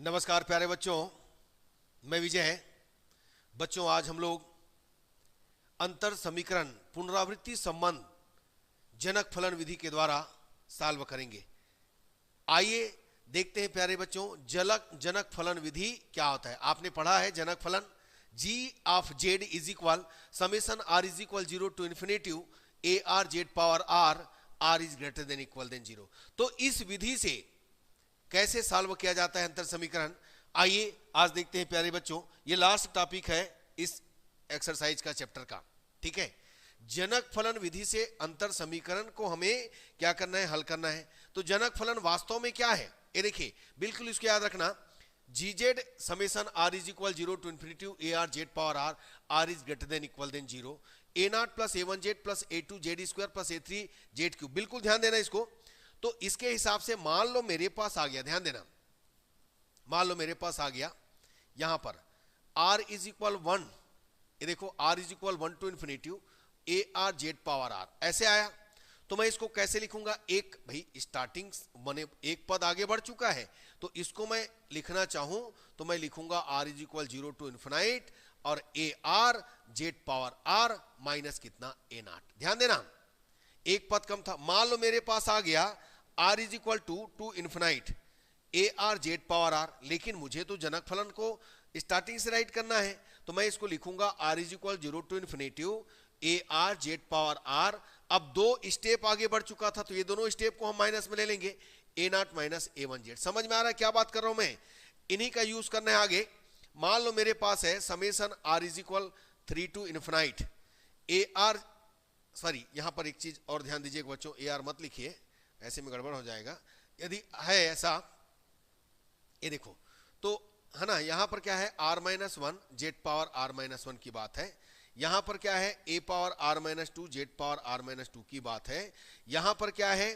नमस्कार प्यारे बच्चों, मैं विजय है। बच्चों, आज हम लोग अंतर समीकरण पुनरावृत्ति संबंध जनक फलन विधि के द्वारा सॉल्व करेंगे। आइए देखते हैं प्यारे बच्चों, जनक फलन विधि क्या होता है। आपने पढ़ा है जनक फलन g of z is equal summation r is equal 0 to infinitive a r z power r is greater than equal than 0। तो इस विधि से कैसे सॉल्व किया जाता है अंतर समीकरण, आइए आज देखते हैं प्यारे बच्चों। ये लास्ट टॉपिक है इस एक्सरसाइज का, चैप्टर का। ठीक है, जनक फलन विधि से अंतर समीकरण को हमें क्या करना है, हल करना है। तो जनक फलन वास्तव में क्या है, ये देखिए, बिल्कुल इसको याद रखना। G z summation r is equal 0 to infinitive a r z power r is greater than equal than 0, a not plus a one z plus a two z square plus a three z cube. बिल्कुल ध्यान देना इसको। तो इसके हिसाब से मान लो मेरे पास आ गया, ध्यान देना, मान लो मेरे पास आ गया यहां पर r इज इक्वल 1, ये देखो r is equal 1 to infinitive a r z power r, ऐसे आया। तो मैं इसको कैसे लिखूंगा, एक भाई स्टार्टिंग बने एक पद आगे बढ़ चुका है, तो इसको मैं लिखना चाहूं तो मैं लिखूंगा r is equal 0 to infinite और a r z power r minus कितना, ए नॉट। ध्यान देना, एक पद कम था। मान लो मेरे पास आ गया r is equal to infinite a r z power r, लेकिन मुझे तो जनक फलन को स्टार्टिंग से राइट करना है, तो मैं इसको लिखूंगा r is equal 0 to infinitive a r z power r। अब दो स्टेप आगे बढ़ चुका था, तो ये दोनों स्टेप को हम माइनस में ले लेंगे, a not minus a one z. समझ में आ रहा है क्या बात कर रहा हूं मैं, इन्हीं का यूज करना है आगे। मान लो मेरे पास है summation r is equal 3 to infinite a r, sorry यहां पर एक चीज और ध्यान दीजिए बच्चों, ए आर मत लिखिए, ऐसे में गड़बड़ हो जाएगा। यदि है ऐसा, ये देखो तो है ना, यहां पर क्या है r minus one z power r minus one की बात है, यहां पर क्या है a power r minus two z power r minus two की बात है, यहां पर क्या है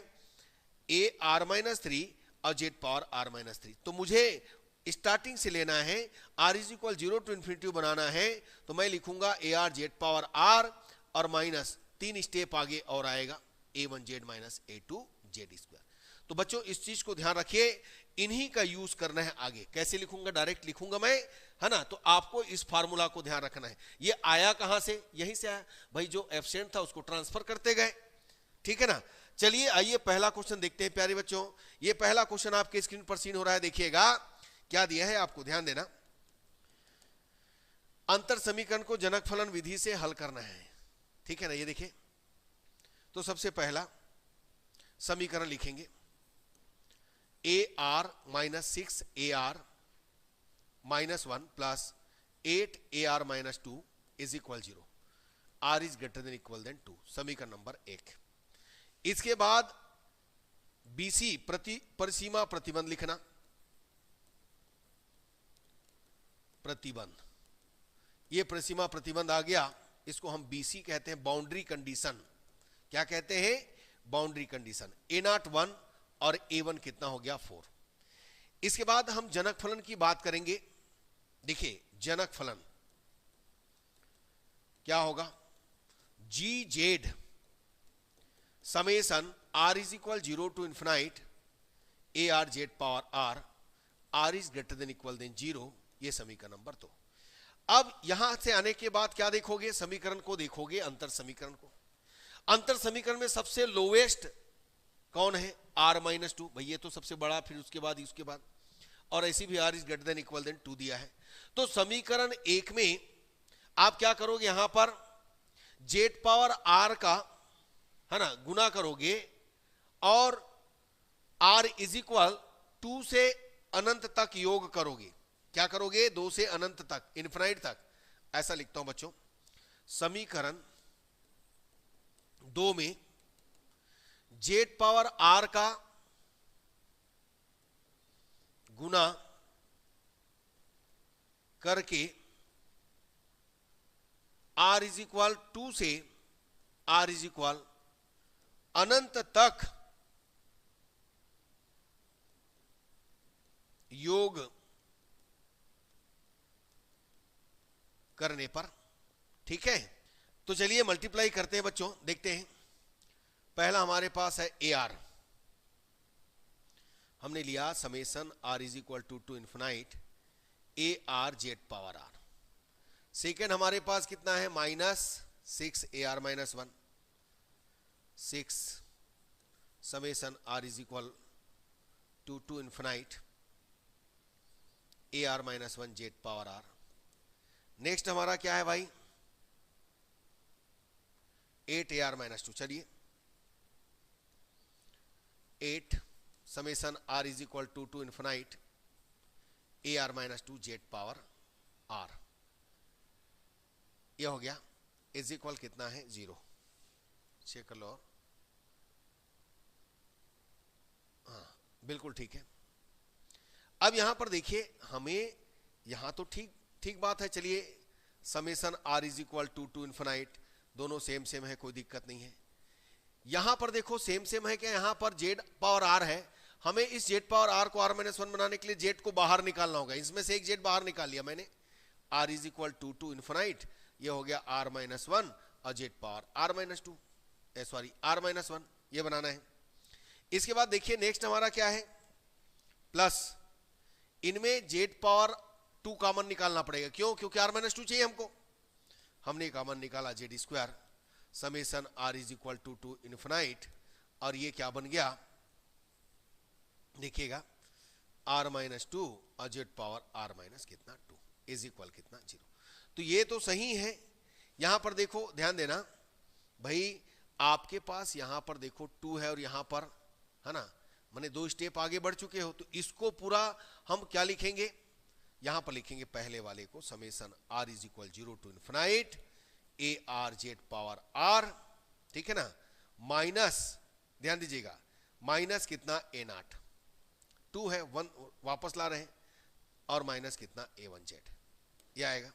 a r माइनस थ्री और z power r minus three. तो मुझे स्टार्टिंग से लेना है, r is equal 0 to infinity बनाना है, तो मैं लिखूंगा a r z power r और माइनस तीन स्टेप आगे और आएगा a one z minus a two z square. तो बच्चों इस चीज को ध्यान रखिए, इन्हीं का यूज करना है आगे। कैसे लिखूंगा, डायरेक्ट लिखूंगा मैं, है ना। तो आपको इस फार्मूला को ध्यान रखना है। ये आया कहां से, यहीं से आया भाई, जो एब्सेंट था उसको ट्रांसफर करते गए। ठीक है ना। चलिए आइए पहला क्वेश्चन देखते हैं प्यारे बच्चों। ये पहला क्वेश्चन आपके स्क्रीन पर सीन हो रहा है, देखिएगा क्या दिया है आपको, ध्यान देना। अंतर समीकरण को जनक फलन विधि से हल करना है, ठीक है ना। ये देखिए, तो सबसे पहला समीकरण लिखेंगे, a r minus six a r minus one plus 8 a r minus two is equal 0, r is greater than equal than 2, समीकरण नंबर 1। इसके बाद बीसी परिसीमा प्रतिबंध लिखना, प्रतिबंध, ये परिसीमा प्रतिबंध आ गया, इसको हम बीसी कहते हैं, बाउंड्री कंडीशन। क्या कहते हैं, बाउंड्री कंडीशन। ए नॉट 1 और ए वन कितना हो गया, 4। इसके बाद हम जनक फलन की बात करेंगे। देखिए जनक फलन क्या होगा, G z summation r is equal 0 to infinite a r z power r is greater than equal than 0, ये समीकरण नंबर 2। अब यहां से आने के बाद क्या देखोगे, समीकरण को देखोगे, अंतर समीकरण को। अंतर समीकरण में सबसे लोवेस्ट कौन है, r माइनस टू, भाई ये तो सबसे बड़ा, फिर उसके बाद और ऐसी भी r is greater than equal than 2 दिया है। तो समीकरण 1 में आप क्या करोगे, यहां पर जेड पावर r का, है ना, गुना करोगे और r इज इक्वल 2 से अनंत तक योग करोगे। क्या करोगे, 2 से अनंत तक, इन्फिनाइट तक। ऐसा लिखता हूं बच्चों, समीकरण 2 में जेड पावर r का गुना करके r इज इक्वल 2 से r इज इक्वल अनंत तक योग करने पर, ठीक है। तो चलिए मल्टीप्लाई करते हैं बच्चों, देखते हैं। पहला हमारे पास है ए आर, हमने लिया summation r is equal to infinite a r z power r. Second हमारे पास कितना है, -6 AR-1, 6 summation r is equal to infinite AR-1 z power r. Next हमारा क्या है भाई, 8 AR-2। चलिए 8 summation r is equal to infinite AR-2 z power r. यह हो गया, इज इक्वल कितना है 0। चेक कर लो, हाँ बिल्कुल ठीक है। अब यहां पर देखिए, हमें यहां तो ठीक बात है। चलिए summation r is equal to infinite, दोनों सेम है, कोई दिक्कत नहीं है। यहां पर देखो सेम है क्या, यहां पर जेड पावर आर है, हमें इस जेड पावर आर को R-1 बनाने के लिए जेड को बाहर निकालना होगा। इसमें से एक जेड बाहर निकाल लिया मैंने, r is equal to infinite, ये हो गया R-1 और जेड पावर R-1 ये बनाना है। इसके बाद देखिए नेक्स्ट हमारा क्या है, प्लस इनमें जेड पावर 2 कॉमन निकालना पड़ेगा। क्यों? क्योंकि R-2 चाहिए हमको। हमने कॉमन निकाला z square summation r is equal to infinite, और ये क्या बन गया देखिएगा R-2 और z power R-2 is equal कितना 0। तो ये तो सही है। यहां पर देखो ध्यान देना भाई, आपके पास यहां पर देखो 2 है और यहां पर है ना, माने 2 स्टेप आगे बढ़ चुके हो। तो इसको पूरा हम क्या लिखेंगे, यहां पर लिखेंगे पहले वाले को summation r is equal 0 to infinite AR z power R, ठीक है ना, माइनस, ध्यान दीजिएगा, माइनस कितना A0, 2 है 1 वापस ला रहे हैं, और माइनस कितना A1 जेड, ये आएगा।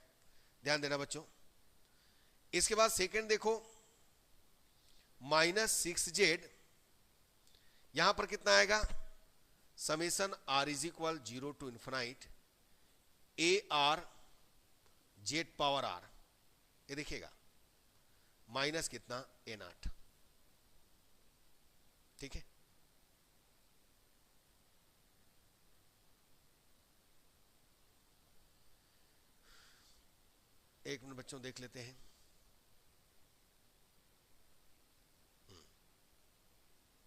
ध्यान देना बच्चों। इसके बाद सेकंड देखो, -6 जेड, यहां पर कितना आएगा, summation r is equal 0 to infinite AR z power R, ये देखिएगा माइनस कितना A0, ठीक है। एक मिनट बच्चों देख लेते हैं।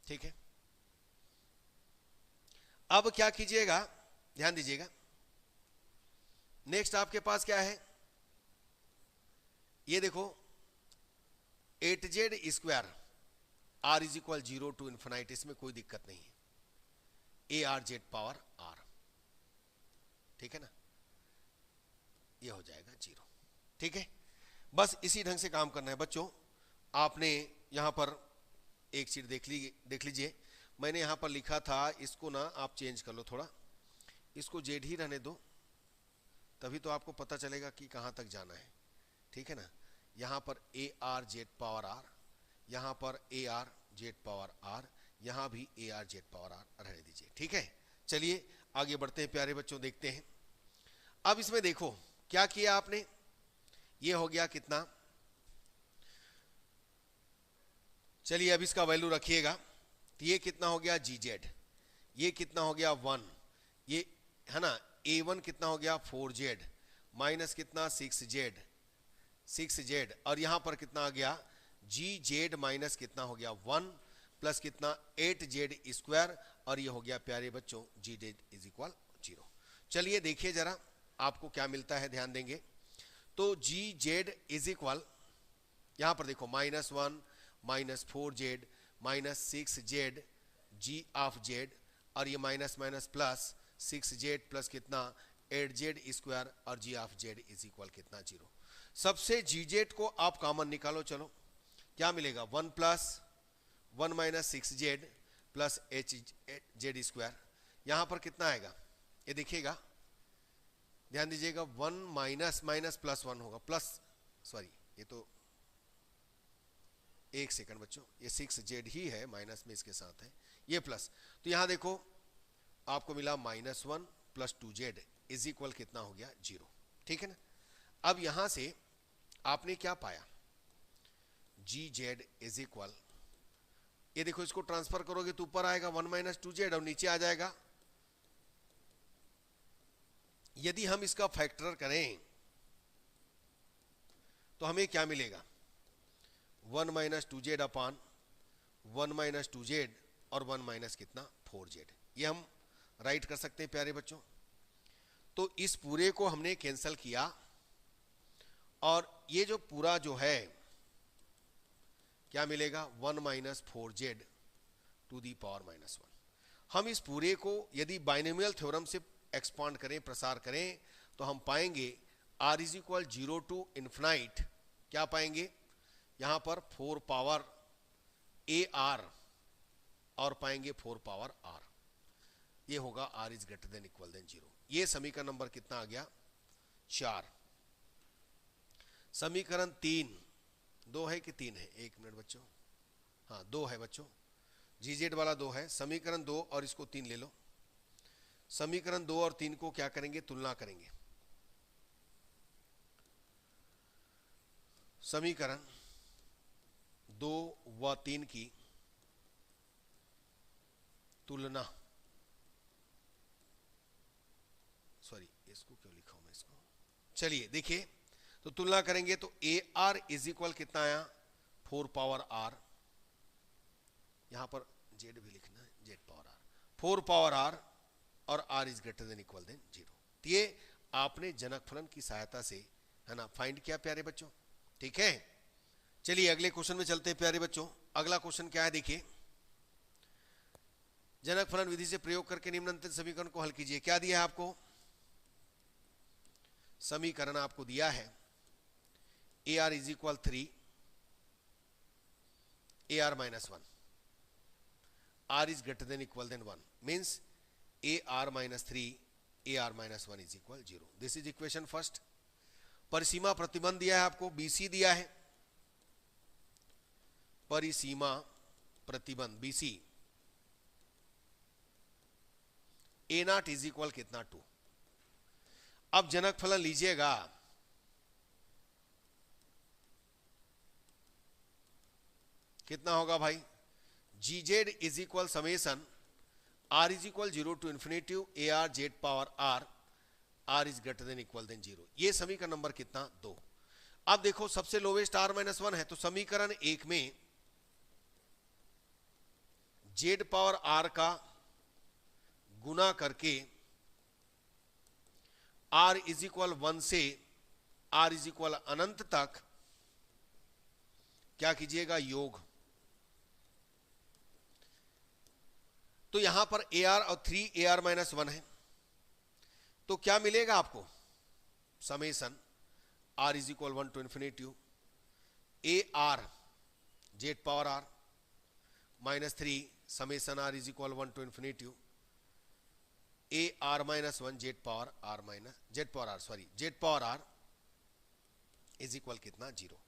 ठीक है, अब क्या कीजिएगा, ध्यान दीजिएगा, नेक्स्ट आपके पास क्या है, ये देखो 8Z square r is equal 0 to infinite, इसमें कोई दिक्कत नहीं है, AR जेड पावर R, ठीक है ना, ये हो जाएगा 0, ठीक है। बस इसी ढंग से काम करना है बच्चों। आपने यहां पर एक चीज देख लीजिए, मैंने यहां पर लिखा था, इसको ना आप चेंज कर लो थोड़ा, इसको जेड ही रहने दो, तभी तो आपको पता चलेगा कि कहां तक जाना है, ठीक है ना। यहां पर AR जेड पावर R, यहां पर AR जेड पावर R, यहां भी AR जेड पावर R रहने दीजिए, ठीक है। चलिए आगे बढ़ते हैं प्यारे बच्चों, देखते हैं। अब इसमें देखो क्या किया आपने, ये हो गया कितना, चलिए अब इसका वैल्यू रखिएगा, तो ये कितना हो गया GZ, ये कितना हो गया 1, ये है ना, A1 कितना हो गया 4Z, माइनस कितना 6Z, और यहां पर कितना आ गया GZ माइनस कितना हो गया 1, प्लस कितना 8Z स्क्वायर, और ये हो गया प्यारे बच्चों GZ इज इक्वल 0। चलिए देखिए जरा आपको क्या मिलता है, ध्यान देंगे तो GZ इज इक्वल, यहां पर देखो -1 -4Z -6Z G of Z, और ये minus minus plus 6Z plus कितना 8Z स्क्वायर, और G of Z is equal कितना 0। सबसे GZ को आप कॉमन निकालो, चलो क्या मिलेगा 1 plus 1 minus 6Z plus HZ square, यहां पर कितना आएगा ये देखिएगा, ध्यान दीजिएगा 1 माइनस माइनस प्लस 1 होगा, प्लस सॉरी ये तो एक सेकंड बच्चों, ये 6Z ही है, माइनस में इसके साथ है ये प्लस, तो यहां देखो आपको मिला -1 प्लस 2Z इज इक्वल कितना हो गया 0, ठीक है ना। अब यहां से आपने क्या पाया, GZ इज इक्वल, ये देखो इसको ट्रांसफर करोगे तो ऊपर आएगा 1 माइनस 2Z और नीचे आ जाएगा यदि हम इसका फैक्टर करें तो हमें क्या मिलेगा, 1 माइनस 2z अपान 1 माइनस 2z और 1 माइनस कितना 4z, ये हम राइट कर सकते हैं प्यारे बच्चों। तो इस पूरे को हमने कैंसिल किया और ये जो पूरा जो है क्या मिलेगा, 1 minus 4z to the power minus 1। हम इस पूरे को यदि बाइनोमियल थ्योरम से एक्सपांड करें, प्रसार करें, तो हम पाएंगे r is equal 0 to infinite, क्या पाएंगे यहां पर 4 पावर ar और पाएंगे 4 पावर r, ये होगा r is greater than equal than 0। ये समीकरण नंबर कितना आ गया 4। समीकरण 3 2 है कि 3 है, एक मिनट बच्चों, हाँ 2 है बच्चों, जीजेड वाला 2 है। समीकरण 2 और इसको 3 ले लो। समीकरण 2 और 3 को क्या करेंगे, तुलना करेंगे। समीकरण 2 व 3 की तुलना, सॉरी इसको क्यों लिखा हूं मैं इसको, चलिए देखिए, तो तुलना करेंगे तो ए आर इज इक्वल कितना आया 4 पावर आर, यहां पर जेड भी लिखना है, z power r, 4 power r और r is greater than equal than 0। तो ये आपने जनक फलन की सहायता से है ना फाइंड किया प्यारे बच्चों, ठीक है। चलिए अगले क्वेश्चन में चलते हैं प्यारे बच्चों। अगला क्वेश्चन क्या है देखिए, जनक फलन विधि से प्रयोग करके निम्नलिखित समीकरण को हल कीजिए। क्या दिया है आपको, समीकरण आपको दिया है a r is equal 3 a r minus 1, r is greater than equal than 1 means a r minus 3 a r minus 1 is equal 0। This is equation first. परिसीमा प्रतिबंध दिया है आपको, बीसी दिया है, परिसीमा प्रतिबंध BC, a not is equal कितना 2। अब जनक फलन लीजिएगा, कितना होगा भाई, G z is equal summation r is equal 0 to infinity a r z power r, r is greater than equal than 0। ये समीकरण नंबर कितना 2। अब देखो सबसे लोवेस्ट आर माइनस 1 है, तो समीकरण 1 में जेड पावर आर का गुना करके आर इज इक्वल 1 से आर इज इक्वल अनंत तक क्या कीजिएगा योग। तो यहां पर ए आर और 3 ए आर माइनस 1 है, तो क्या मिलेगा आपको, summation r is equal 1 to infinity a r z power r minus 3 summation r is equal 1 to infinity a r minus 1 z power r minus z power r, sorry z power r is equal कितना 0।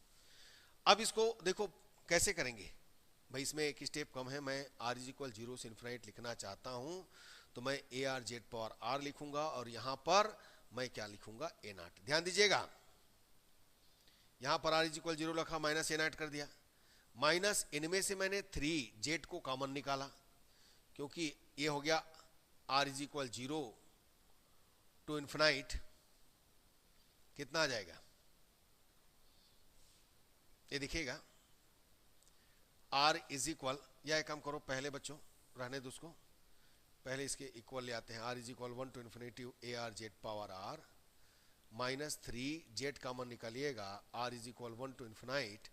अब इसको देखो कैसे करेंगे भाई, इसमें एक step कम है, मैं आर इज इक्वल 0 से इन्फिनाइट लिखना चाहता हूं, तो मैं a r z power r लिखूंगा और यहां पर मैं क्या लिखूंगा ए नॉट। ध्यान दीजिएगा, यहां पर आर इज इक्वल 0 लिखा, माइनस ए नॉट कर दिया, माइनस इनमें से मैंने 3 जेड को कॉमन निकाला, क्योंकि ये हो गया r is equal 0 to infinite, कितना आ जाएगा ये दिखेगा, आर इज इक्वल, या एक काम करो पहले बच्चों रहने दो उसको, पहले इसके इक्वल ले आते हैं, r is equal 1 to infinity a r z power r minus 3 z common निकालिएगा, r is equal 1 to infinite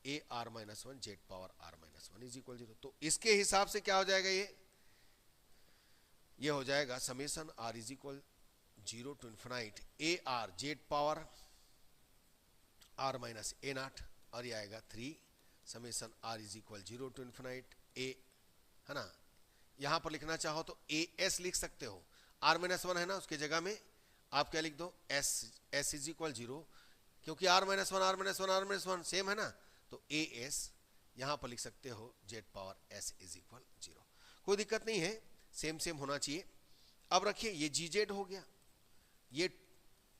a r minus 1 z power r minus 1 is equal 0। तो इसके हिसाब से क्या हो जाएगा, ये हो जाएगा summation r is equal 0 to infinite a r z power r minus a not, और ये आएगा 3 summation r is equal 0 to infinite a, है ना, यहां पर लिखना चाहो तो ए एस लिख सकते हो, आर माइनस 1 है ना, उसके जगह में आप क्या लिख दो एस, एस इज इक्वल 0, क्योंकि r minus 1 r minus 1 r minus 1 same है ना, तो ए एस यहां पर लिख सकते हो Z power S is equal 0। कोई दिक्कत नहीं है, सेम सेम होना चाहिए। अब रखिए ये जी जेड हो गया, ये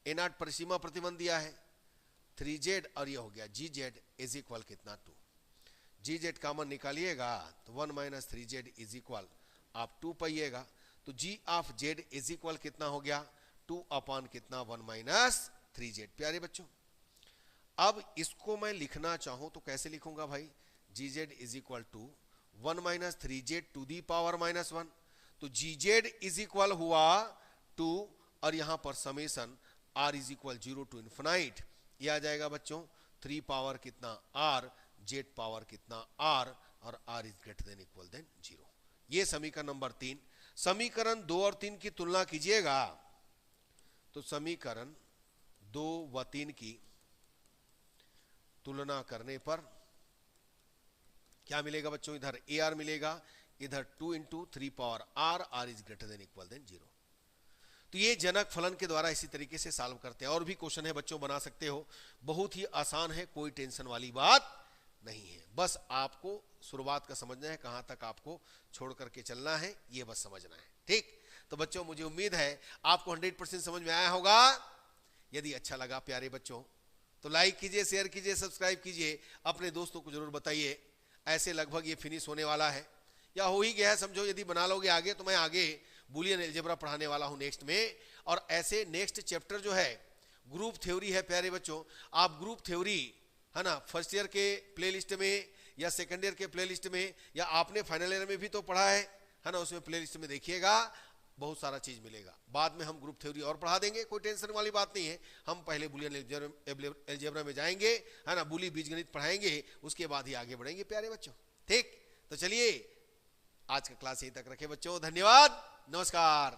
ए नॉट परिसीमा प्रतिबंध दिया है 3 जेड, और ये हो गया जी जेड इज इक्वल कितना 2, जी जेड कॉमन निकालिएगा तो 1 माइनस 3 जेड इज इक्वल आप 2 पाइएगा, तो जी ऑफ जेड इज इक्वल कितना हो गया 2 अपान कितना 1 माइनस 3z। प्यारे बच्चों अब इसको मैं लिखना चाहूं तो कैसे लिखूंगा भाई, gz is equal to 1 minus 3z to the power minus 1। तो gz इज इक्वल हुआ 2 और यहां पर summation r is equal 0 to infinite, ये आ जाएगा बच्चों 3 पावर कितना r, z पावर कितना r और r is greater than equal than 0। ये समीकरण नंबर 3। समीकरण 2 और 3 की तुलना कीजिएगा तो समीकरण 2 व 3 की तुलना करने पर क्या मिलेगा बच्चों, इधर AR मिलेगा, इधर 2 into 3 power r is greater than equal than 0। तो ये जनक फलन के द्वारा इसी तरीके से सॉल्व करते हैं। और भी क्वेश्चन है बच्चों, बना सकते हो, बहुत ही आसान है, कोई टेंशन वाली बात नहीं है। बस आपको शुरुआत का समझना है, कहां तक आपको छोड़ करके चलना है ये बस समझना है। ठीक, तो बच्चों मुझे उम्मीद है आपको 100% समझ में आया होगा। यदि अच्छा लगा प्यारे बच्चों तो लाइक कीजिए, शेयर कीजिए, सब्सक्राइब कीजिए, अपने दोस्तों को जरूर बताइए। ऐसे लगभग ये फिनिश होने वाला है या हो ही गया है समझो। यदि बना लोगे आगे तो मैं आगे बूलियन अलजेब्रा पढ़ाने वाला हूं नेक्स्ट में। और ऐसे नेक्स्ट चैप्टर जो है ग्रुप थ्योरी है प्यारे बच्चों, आप ग्रुप थ्योरी है ना फर्स्ट ईयर के प्लेलिस्ट में या सेकंड ईयर के प्लेलिस्ट में या आपने फाइनल ईयर में भी तो पढ़ा है ना, उसमें प्लेलिस्ट में देखिएगा, बहुत सारा चीज मिलेगा। बाद में हम ग्रुप थ्योरी और पढ़ा देंगे, कोई टेंशन वाली बात नहीं है। हम पहले बूलियन अलजेब्रा में जाएंगे है ना, बूली बीजगणित पढ़ाएंगे, उसके बाद ही आगे बढ़ेंगे प्यारे बच्चों। ठीक, तो चलिए आज का क्लास यहीं तक रखे बच्चों, धन्यवाद, नमस्कार।